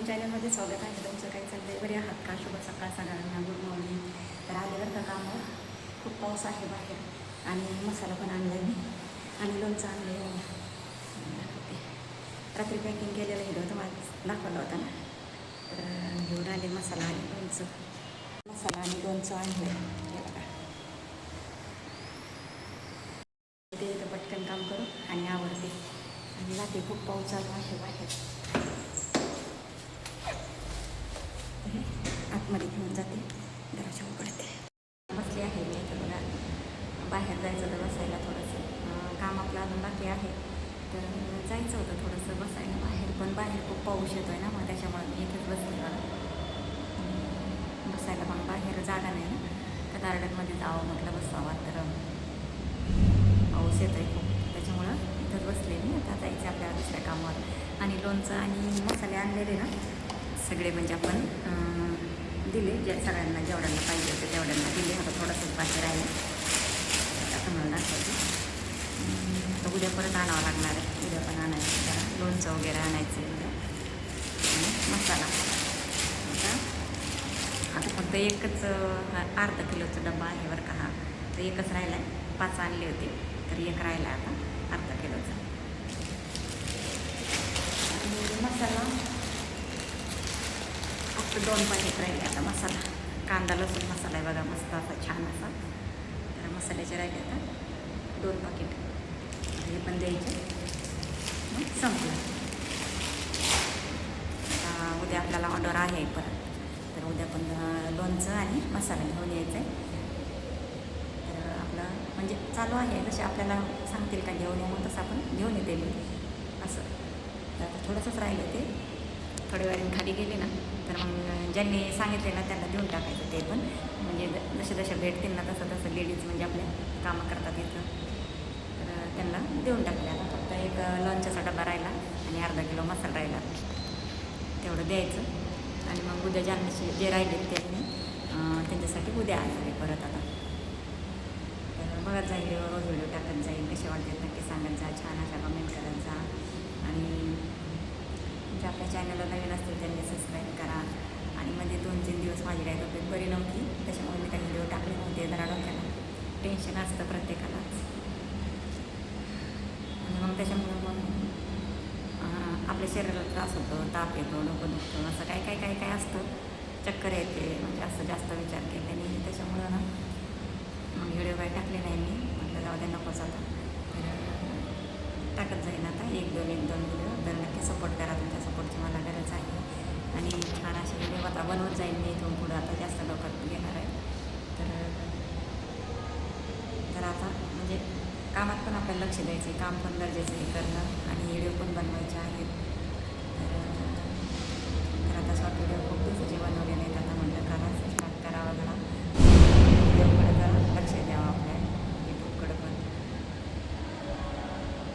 चॅनलमध्ये स्वागत आहे तुमचं. काही चाललंय, बरे आहात का? शुभ सकाळ सगळ्यांना, गुड मॉर्निंग. तर आल्यावर का कामं खूप पाऊस आहे बाहेर आणि मसाला पण आणला मी आणि लोणचं आणलं आहे. रात्री पॅकिंग केलेलं आहे, तुम्हाला दाखवलं होतं ना. तर घेऊन आले मसाला आणि लोणचं. मसाला आणि लोणचं आणलं हे बघा. ते इथं पटकन काम करू आणि आवडते आणि रात्री खूप पाऊस चालू आहे बाहेर. आतमध्ये घेऊन जाते, दरवाजा उघडते. बसली आहे मी इथं बघा. बाहेर जायचं तर बसायला थोडंसं काम आपलं अजून बाकी आहे, तर जायचं होतं थोडंसं बसायला बाहेर, पण बाहेर खूप पाऊस येतो आहे ना, मग त्याच्यामुळे मी इथंच बसले बघा. बसायला पण बाहेर जागा नाही ना, तर गार्डनमध्ये जावं म्हटलं बसावं, तर पाऊस येतो आहे खूप, त्याच्यामुळं इथंच बसले मी. आता जायचं आपल्या दुसऱ्या कामावर. आणि लोणचं आणि मसाले आणलेले ना सगळे, म्हणजे आपण दिले सगळ्यांना, जेवढ्यांना पाहिजे होते तेवढ्यांना दिले. आता थोडंसंच बाकी राहिलं, आता मला दाखवते. तर उद्या परत आणावं लागणार आहे, उद्या पण आणायचं जरा लोणचं वगैरे आणायचं आहे उद्या. आणि मसाला आता फक्त एकच अर्धा किलोचा डबा आहे बरं का हा, तर एकच राहिला आहे. 5 आणले होते, तर एक राहिला आता अर्धा किलोचा. आणि मसाला फक्त 2 पाकिट राहिले आता मसाला. कांदा लसूण मसाला आहे बघा, मस्त असा छान असा. तर मसाल्याचे राहिले आता 2 पाकिट, हे पण द्यायचे. मग संपलं. आता उद्या आपल्याला ऑर्डर आहे परत, तर उद्या पण लोणचं आणि मसाला घेऊन यायचं आहे. तर आपलं म्हणजे चालू आहे, जसे आपल्याला सांगतील का घेऊन या, मग तसं आपण घेऊन येते मी असं. तर आता थोडंसंच राहिलं ते, थोड्या वेळाने खाली गेले ना, तर मग ज्यांनी सांगितले ना त्यांना देऊन टाकायचं ते पण. म्हणजे जसे जसे भेटतील ना तसं तसं लेडीज म्हणजे आपल्या कामं करतात इथं, तर त्यांना देऊन टाकले. आता फक्त एक लोणच्याचा डबा राहिला आणि अर्धा किलो मसाला राहिला, तेवढं द्यायचं. आणि मग उद्या ज्यांनी जे राहिले त्यांनी त्यांच्यासाठी उद्या आणले परत. आता तर बघत जाईल, रोज व्हिडिओ टाकत जाईल. कसे वाटतात नक्की सांगत जा, छान अशा कमेंट करत जा. आणि म्हणजे आपल्या चॅनलला नवीन असतील त्यांनी सबस्क्राईब करा. आणि मध्ये 2-3 दिवस माझी काही तब्येत बरी नव्हती, त्याच्यामुळे मी काही व्हिडिओ टाकले नव्हते. जरा डोक्याला टेन्शन असतं प्रत्येकालाच, आणि मग त्याच्यामुळं मग आपल्या शरीराला त्रास होतो, ताप येतो, डोकं दुखतं, असं काय असतं, चक्कर येते, म्हणजे असं जास्त विचार केल्याने. त्याच्यामुळं ना मग व्हिडिओ काही टाकले नाही मी, म्हटलं जाऊ दे नकोच आता. टाकत जाईन आता एक दोन व्हिडिओ. तर नक्की सपोर्ट करा, तुमच्या सपोर्टची मला गरज आहे. आणि छान असे व्हिडिओ आता बनवत जाईन मी इथून पुढं, आता जास्त डोक्यात घेणार आहे. तर आता म्हणजे कामात पण आपल्याला लक्ष द्यायचं आहे, काम पण गरजेचं आहे करणं, आणि व्हिडिओ पण बनवायचे आहेत. तर आता शॉर्ट व्हिडिओ खूप दिवसाचे बनवले नाहीत, आता म्हटलं करा, स्टार्ट करावं जरा व्हिडिओकडे, जरा लक्ष द्यावं आपल्या यूट्यूबकडं पण.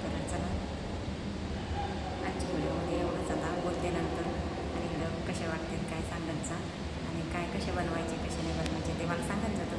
तर चला आजच्या व्हिडिओमध्ये एवढंच. आता बोलते नंतर, आणि व्हिडिओ कसे वाटतील काय सांगत जा, आणि काय कसे बनवायचे कसे नाही बनवायचे ते मला सांगत जा.